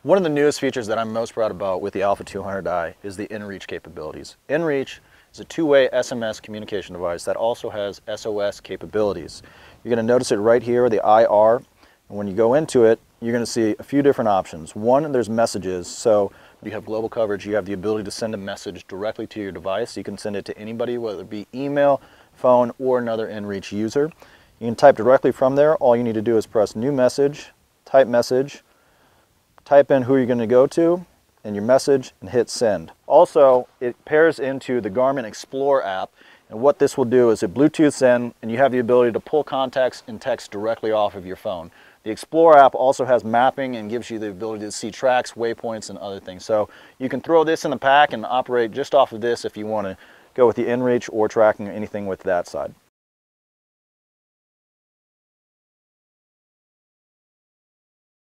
One of the newest features that I'm most proud about with the Alpha 200i is the inReach capabilities. inReach is a two-way SMS communication device that also has SOS capabilities. You're going to notice it right here, the IR, and when you go into it, you're going to see a few different options. One, there's messages, so you have global coverage, you have the ability to send a message directly to your device. You can send it to anybody, whether it be email, phone, or another inReach user. You can type directly from there. All you need to do is press new message, type in who you're going to go to and your message, and hit send. Also, it pairs into the Garmin Explore app, and what this will do is it Bluetooths in, and you have the ability to pull contacts and text directly off of your phone. The Explore app also has mapping and gives you the ability to see tracks, waypoints, and other things. So you can throw this in the pack and operate just off of this if you want to go with the inReach or tracking anything with that side.